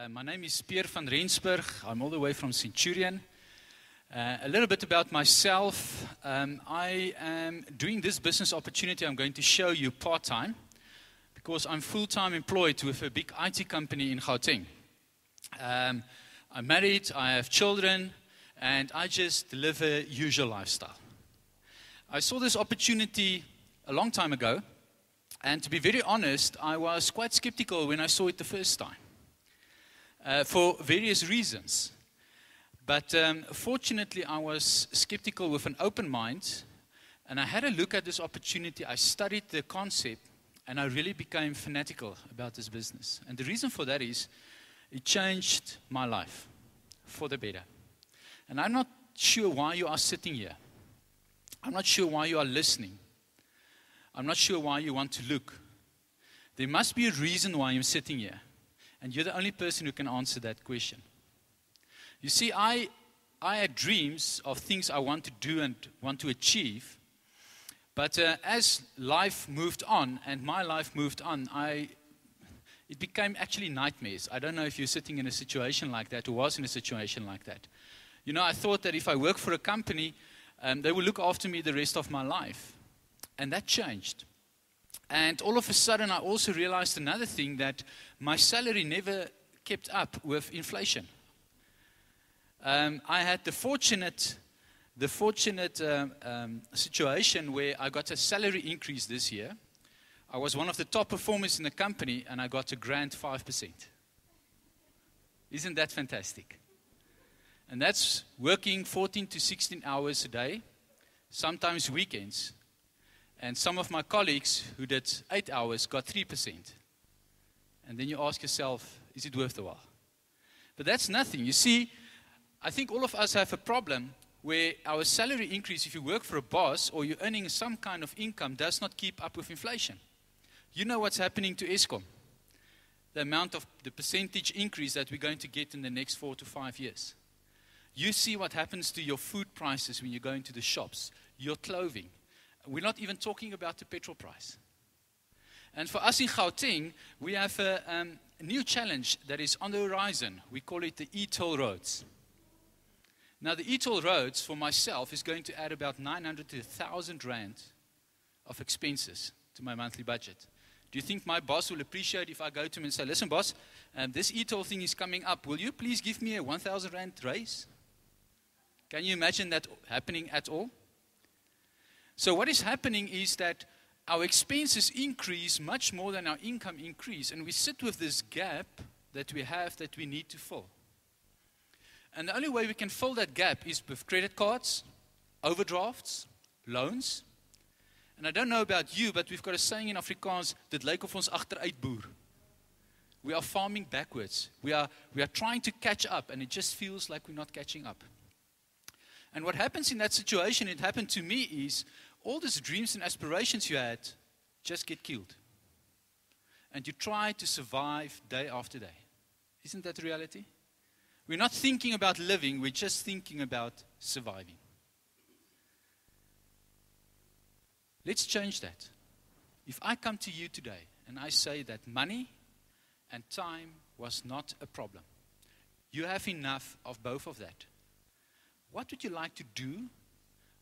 My name is Pierre van Rensburg. I'm all the way from Centurion. A little bit about myself. I am doing this business opportunity I'm going to show you part-time because I'm full-time employed with a big IT company in Gauteng. I'm married, I have children, and I just live a usual lifestyle. I saw this opportunity a long time ago, and to be very honest, I was quite skeptical when I saw it the first time. For various reasons. But fortunately, I was skeptical with an open mind, and I had a look at this opportunity. I studied the concept, and I really became fanatical about this business. And the reason for that is, it changed my life for the better. And I'm not sure why you are sitting here. I'm not sure why you are listening. I'm not sure why you want to look. There must be a reason why I'm sitting here. And you're the only person who can answer that question. You see, I had dreams of things I want to do and want to achieve. But as life moved on, and my life moved on, it became actually nightmares. I don't know if you're sitting in a situation like that or was in a situation like that. You know, I thought that if I work for a company, they will look after me the rest of my life. And that changed. And all of a sudden, I also realized another thing, that my salary never kept up with inflation. I had the fortunate situation where I got a salary increase this year. I was one of the top performers in the company, and I got a grand 5%. Isn't that fantastic? And that's working 14 to 16 hours a day, sometimes weekends. And some of my colleagues who did 8 hours got 3%. And then you ask yourself, is it worth the while? But that's nothing. You see, I think all of us have a problem where our salary increase, if you work for a boss or you're earning some kind of income, does not keep up with inflation. You know what's happening to Eskom. The percentage increase that we're going to get in the next 4 to 5 years. You see what happens to your food prices when you go into the shops, your clothing. We're not even talking about the petrol price. And for us in Gauteng, we have a new challenge that is on the horizon. We call it the e-toll roads. Now, the e-toll roads, for myself, is going to add about 900 to 1,000 rand of expenses to my monthly budget. Do you think my boss will appreciate if I go to him and say, listen, boss, this e-toll thing is coming up. Will you please give me a 1,000 rand raise? Can you imagine that happening at all? So what is happening is that our expenses increase much more than our income increase, and we sit with this gap that we have that we need to fill. And the only way we can fill that gap is with credit cards, overdrafts, loans. And I don't know about you, but we've got a saying in Afrikaans, dit lyk of ons agteruit boer. We are farming backwards. We are trying to catch up, and it just feels like we're not catching up. And what happens in that situation, it happened to me, is all these dreams and aspirations you had just get killed. And you try to survive day after day. Isn't that the reality? We're not thinking about living, we're just thinking about surviving. Let's change that. If I come to you today and I say that money and time was not a problem, you have enough of both of that. What would you like to do?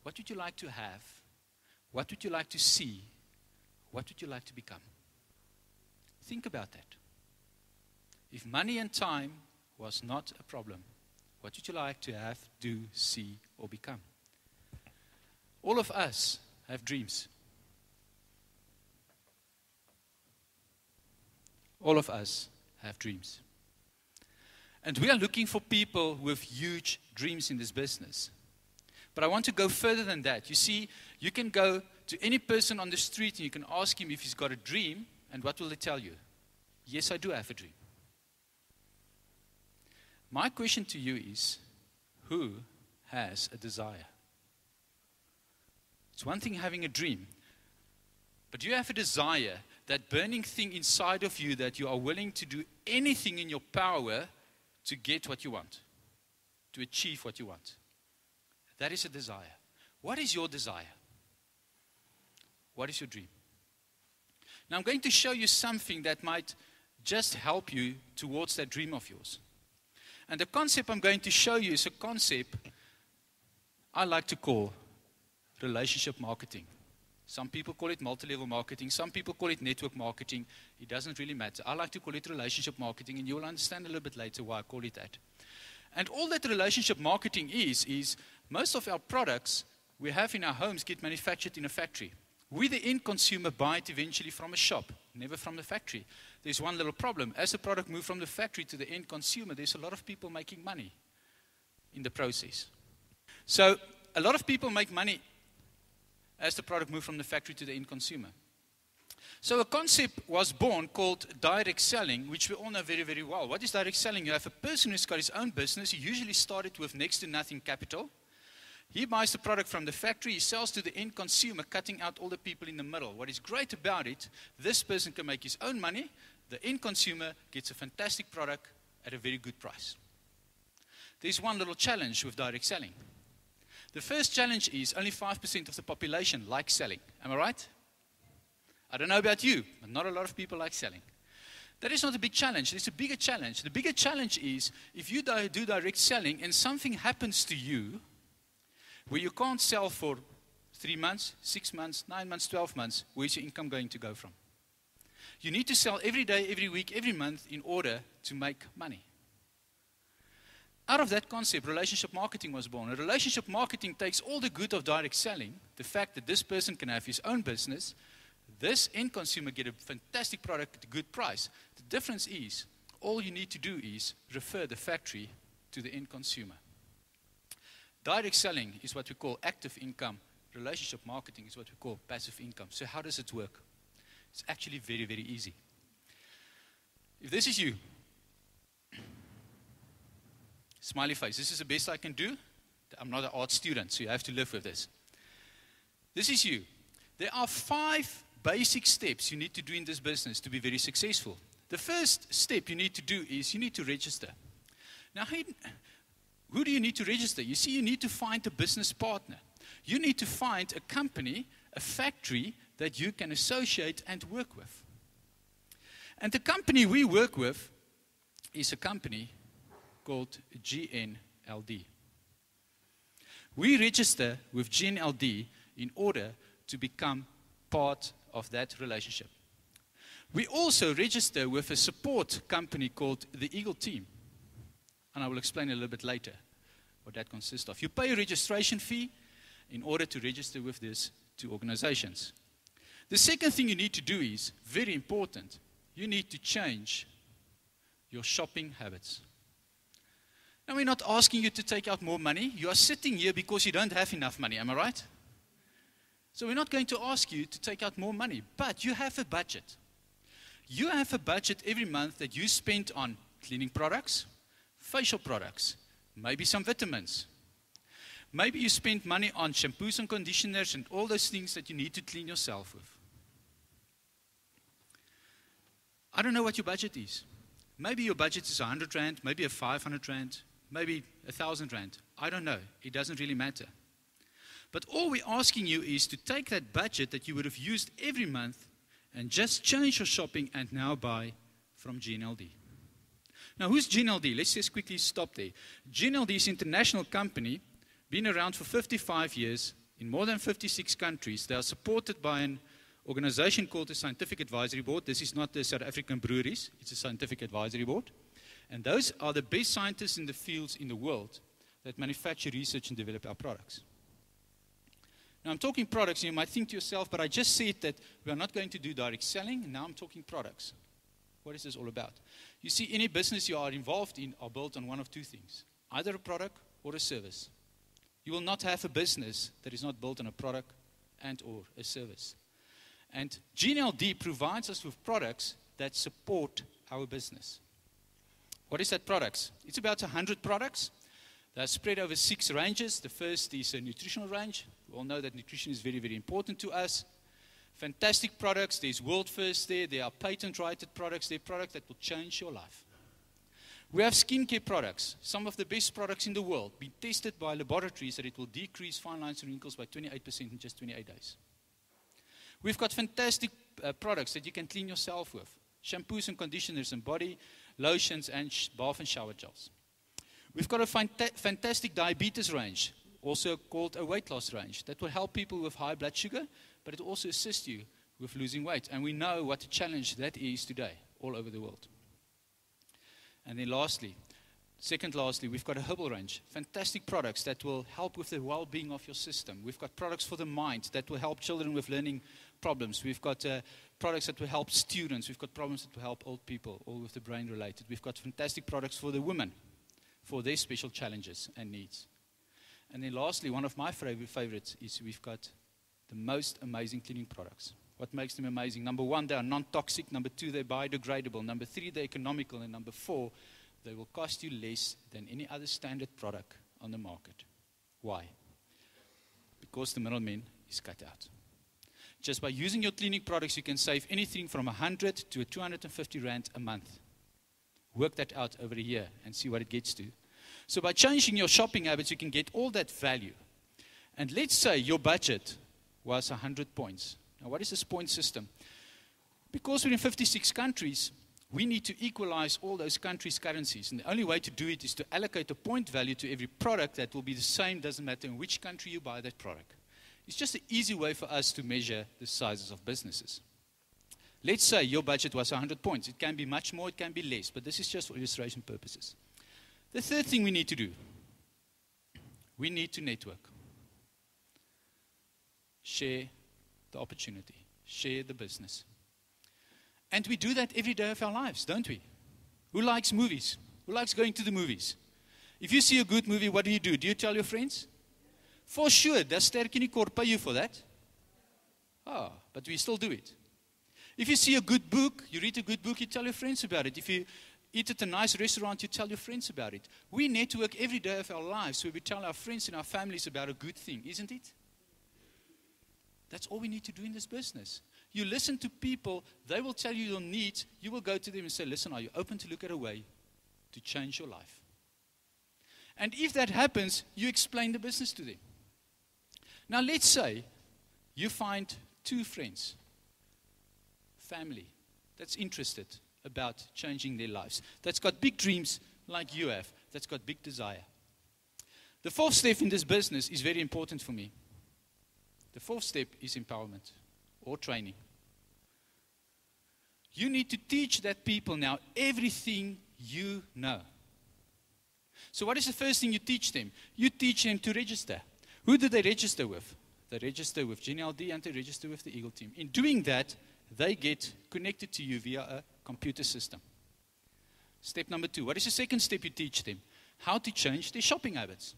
What would you like to have? What would you like to see? What would you like to become? Think about that. If money and time was not a problem, what would you like to have, do, see, or become? All of us have dreams. All of us have dreams. And we are looking for people with huge dreams in this business. But I want to go further than that. You see, you can go to any person on the street and you can ask him if he's got a dream, and what will they tell you? Yes, I do have a dream. My question to you is, who has a desire? It's one thing having a dream, but do you have a desire, that burning thing inside of you that you are willing to do anything in your power to get what you want, to achieve what you want? That is a desire. What is your desire? What is your dream? Now I'm going to show you something that might just help you towards that dream of yours. And the concept I'm going to show you is a concept I like to call relationship marketing. Some people call it multi-level marketing. Some people call it network marketing. It doesn't really matter. I like to call it relationship marketing, and you'll understand a little bit later why I call it that. And all that relationship marketing is most of our products we have in our homes get manufactured in a factory. We, the end consumer, buy it eventually from a shop, never from the factory. There's one little problem. As the product moves from the factory to the end consumer, there's a lot of people making money in the process. So a lot of people make money as the product moves from the factory to the end consumer. So a concept was born called direct selling, which we all know very, very well. What is direct selling? You have a person who's got his own business. He usually started with next to nothing capital. He buys the product from the factory. He sells to the end consumer, cutting out all the people in the middle. What is great about it, this person can make his own money. The end consumer gets a fantastic product at a very good price. There's one little challenge with direct selling. The first challenge is only 5% of the population like selling. Am I right? I don't know about you, but not a lot of people like selling. That is not a big challenge. There's a bigger challenge. The bigger challenge is if you do direct selling and something happens to you where you can't sell for 3 months, 6 months, 9 months, 12 months, where's your income going to go from? You need to sell every day, every week, every month in order to make money. Out of that concept, relationship marketing was born. And relationship marketing takes all the good of direct selling, the fact that this person can have his own business, this end consumer get a fantastic product at a good price. The difference is, all you need to do is refer the factory to the end consumer. Direct selling is what we call active income. Relationship marketing is what we call passive income. So how does it work? It's actually very, very easy. If this is you, smiley face, this is the best I can do. I'm not an art student, so you have to live with this. This is you. There are 5 basic steps you need to do in this business to be very successful. The first step you need to do is you need to register. Now, who do you need to register? You see, you need to find a business partner. You need to find a company, a factory that you can associate and work with. And the company we work with is a company called GNLD. We register with GNLD in order to become part of that relationship. We also register with a support company called the Eagle Team. And I will explain a little bit later what that consists of. You pay a registration fee in order to register with these 2 organizations. The second thing you need to do is, very important, you need to change your shopping habits. Now, we're not asking you to take out more money. You are sitting here because you don't have enough money. Am I right? So we're not going to ask you to take out more money, but you have a budget. You have a budget every month that you spend on cleaning products, facial products, maybe some vitamins. Maybe you spend money on shampoos and conditioners and all those things that you need to clean yourself with. I don't know what your budget is. Maybe your budget is 100 Rand, maybe a 500 Rand, maybe 1,000 Rand. I don't know. It doesn't really matter. But all we're asking you is to take that budget that you would have used every month and just change your shopping and now buy from GNLD. Now, who's GNLD? Let's just quickly stop there. GNLD is an international company, been around for 55 years in more than 56 countries. They are supported by an organization called the Scientific Advisory Board. This is not the South African breweries. It's a Scientific Advisory Board. And those are the best scientists in the fields in the world that manufacture, research, and develop our products. Now, I'm talking products, and you might think to yourself, but I just said that we are not going to do direct selling, and now I'm talking products. What is this all about? You see, any business you are involved in are built on one of 2 things, either a product or a service. You will not have a business that is not built on a product and or a service. And GNLD provides us with products that support our business. What is that products? It's about 100 products. They're spread over 6 ranges. The first is a nutritional range. We all know that nutrition is very, very important to us. Fantastic products. There's world first there. There are patent-rated products. They're products that will change your life. We have skincare products. Some of the best products in the world. Been tested by laboratories that it will decrease fine lines and wrinkles by 28% in just 28 days. We've got fantastic products that you can clean yourself with. Shampoos and conditioners and body lotions and bath and shower gels. We've got a fantastic diabetes range, also called a weight loss range, that will help people with high blood sugar, but it will also assist you with losing weight. And we know what a challenge that is today all over the world. And then lastly, we've got a herbal range, fantastic products that will help with the well-being of your system. We've got products for the mind that will help children with learning problems. We've got products that will help students. We've got problems that will help old people, all with the brain related. We've got fantastic products for the women, for their special challenges and needs. And then lastly, one of my favorites is we've got the most amazing cleaning products. What makes them amazing? Number one, they are non-toxic. Number two, they're biodegradable. Number three, they're economical. And number four, they will cost you less than any other standard product on the market. Why? Because the middleman is cut out. Just by using your cleaning products, you can save anything from 100 to 250 rand a month. Work that out over a year and see what it gets to. So by changing your shopping habits, you can get all that value. And let's say your budget was 100 points. Now, what is this point system? Because we're in 56 countries, we need to equalize all those countries' currencies. And the only way to do it is to allocate a point value to every product that will be the same, doesn't matter in which country you buy that product. It's just an easy way for us to measure the sizes of businesses. Let's say your budget was 100 points. It can be much more, it can be less, but this is just for illustration purposes. The third thing we need to do, we need to network. Share the opportunity. Share the business. And we do that every day of our lives, don't we? Who likes movies? Who likes going to the movies? If you see a good movie, what do? Do you tell your friends? For sure. Does Sterk pay you for that? But we still do it. If you see a good book, you read a good book, you tell your friends about it. If you eat at a nice restaurant, you tell your friends about it. We network every day of our lives where we tell our friends and our families about a good thing, isn't it? That's all we need to do in this business. You listen to people, they will tell you your needs. You will go to them and say, listen, are you open to look at a way to change your life? And if that happens, you explain the business to them. Now let's say you find two friends, family, that's interested about changing their lives, that's got big dreams like you have, that's got big desire. The fourth step in this business is very important for me. The fourth step is empowerment or training. You need to teach that people now everything you know. So what is the first thing you teach them? You teach them to register. Who do they register with? They register with GNLD and they register with the Eagle team. In doing that, they get connected to you via a computer system. Step number 2. What is the second step you teach them? How to change their shopping habits.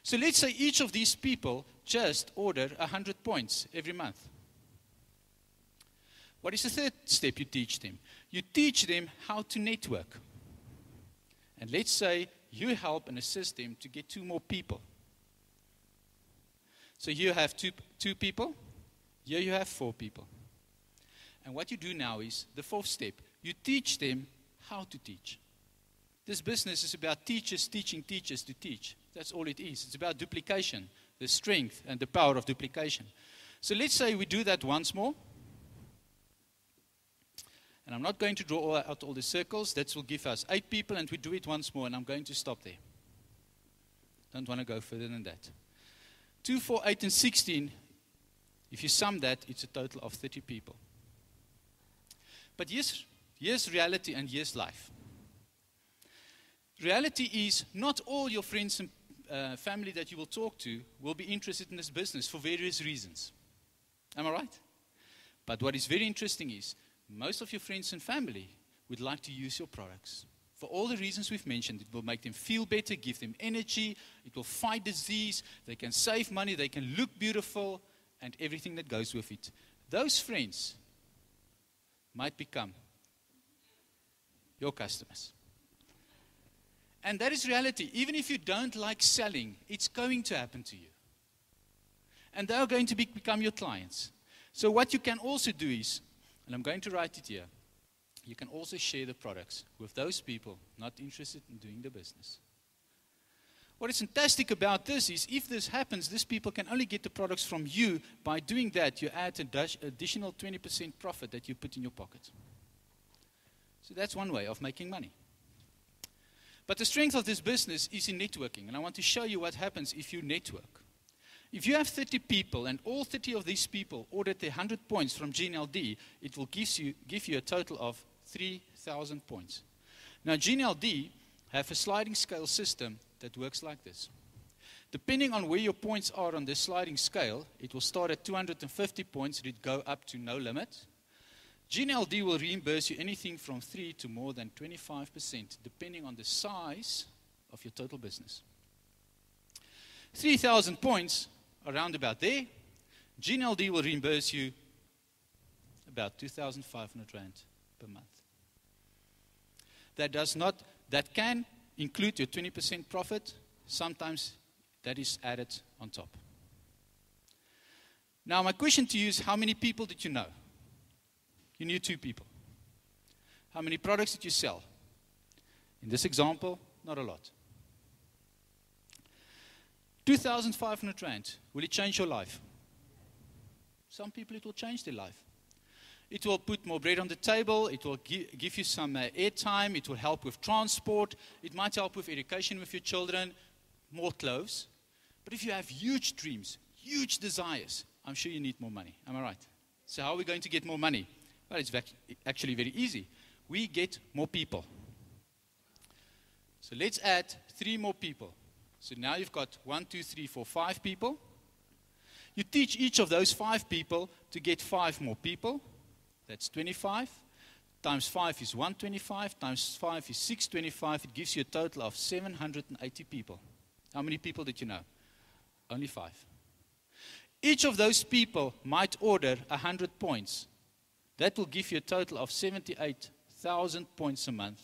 So let's say each of these people just order 100 points every month. What is the third step you teach them? You teach them how to network. And let's say you help and assist them to get 2 more people. So you have two people, here you have 4 people. And what you do now is, the fourth step, you teach them how to teach. This business is about teachers teaching teachers to teach. That's all it is. It's about duplication, the strength and the power of duplication. So let's say we do that once more. And I'm not going to draw out all the circles. That will give us 8 people, and we do it once more, and I'm going to stop there. Don't want to go further than that. 2, 4, 8, and 16, if you sum that, it's a total of 30 people. But here's reality and here's life. Reality is not all your friends and family that you will talk to will be interested in this business for various reasons. Am I right? But what is very interesting is most of your friends and family would like to use your products. For all the reasons we've mentioned, it will make them feel better, give them energy, it will fight disease, they can save money, they can look beautiful, and everything that goes with it. Those friends might become your customers. And that is reality. Even if you don't like selling, it's going to happen to you. And they are going to become your clients. So what you can also do is, and I'm going to write it here, you can also share the products with those people not interested in doing the business. What is fantastic about this is if this happens, these people can only get the products from you. By doing that, you add an additional 20% profit that you put in your pocket. So that's one way of making money. But the strength of this business is in networking, and I want to show you what happens if you network. If you have 30 people and all 30 of these people ordered their 100 points from GNLD, it will give you a total of 3,000 points. Now GNLD have a sliding scale system that works like this. Depending on where your points are on this sliding scale, it will start at 250 points and it go up to no limit. GNLD will reimburse you anything from 3 to more than 25%, depending on the size of your total business. 3,000 points, around about there, GNLD will reimburse you about 2,500 Rand per month. That can include your 20% profit. Sometimes that is added on top. Now my question to you is, how many people did you know? You knew 2 people. How many products did you sell? In this example, not a lot. 2,500 Rand, will it change your life? Some people it will change their life. It will put more bread on the table, it will give you some airtime, it will help with transport, it might help with education with your children, more clothes. But if you have huge dreams, huge desires, I'm sure you need more money. Am I right? So how are we going to get more money? Well, it's actually very easy. We get more people. So let's add 3 more people. So now you've got 1, 2, 3, 4, 5 people. You teach each of those 5 people to get 5 more people. That's 25. Times 5 is 125. Times 5 is 625. It gives you a total of 780 people. How many people did you know? Only 5. Each of those people might order 100 points. That will give you a total of 78,000 points a month,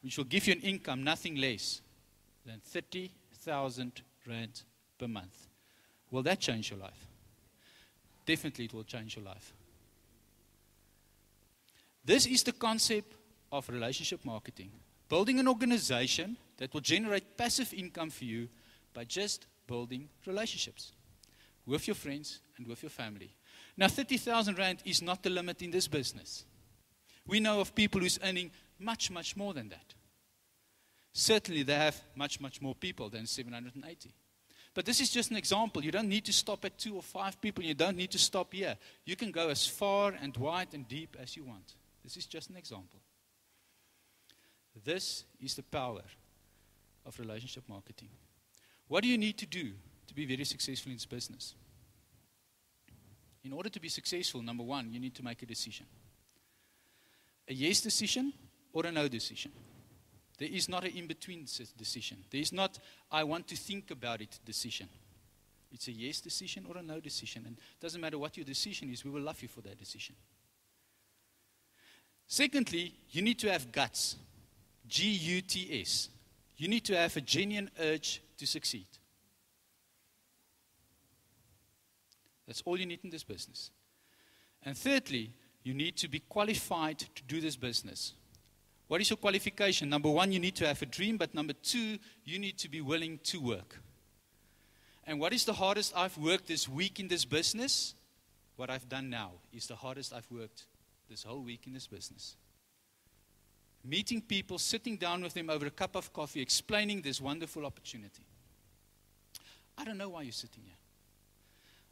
which will give you an income nothing less than 30,000 Rand per month. Will that change your life? Definitely it will change your life. This is the concept of relationship marketing. Building an organization that will generate passive income for you by just building relationships with your friends and with your family. Now 30,000 Rand is not the limit in this business. We know of people who's earning much, much more than that. Certainly they have much, much more people than 780. But this is just an example. You don't need to stop at 2 or 5 people. You don't need to stop here. You can go as far and wide and deep as you want. This is just an example. This is the power of relationship marketing. What do you need to do to be very successful in this business? In order to be successful, number 1, you need to make a decision. A yes decision or a no decision. There is not an in-between decision. There is not, I want to think about it decision. It's a yes decision or a no decision. And it doesn't matter what your decision is, we will love you for that decision. Secondly, you need to have guts. G-U-T-S. You need to have a genuine urge to succeed. That's all you need in this business. And thirdly, you need to be qualified to do this business. What is your qualification? Number 1, you need to have a dream, but number 2, you need to be willing to work. And what is the hardest I've worked this week in this business? What I've done now is the hardest I've worked this whole week in this business. Meeting people, sitting down with them over a cup of coffee, explaining this wonderful opportunity. I don't know why you're sitting here.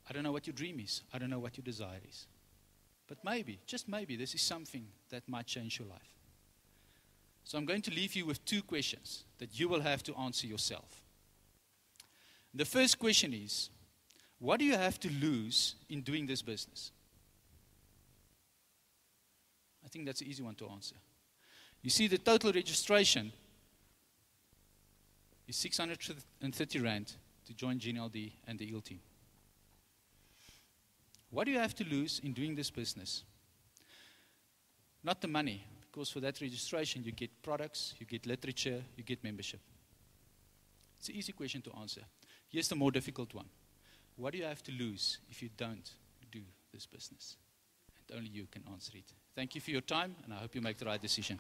I don't know what your dream is. I don't know what your desire is. But maybe, just maybe, this is something that might change your life. So I'm going to leave you with 2 questions that you will have to answer yourself. The first question is, what do you have to lose in doing this business? I think that's an easy one to answer. You see, the total registration is 630 Rand to join GNLD and the EAL team. What do you have to lose in doing this business? Not the money, because for that registration you get products, you get literature, you get membership. It's an easy question to answer. Here's the more difficult one. What do you have to lose if you don't do this business? And only you can answer it. Thank you for your time, and I hope you make the right decision.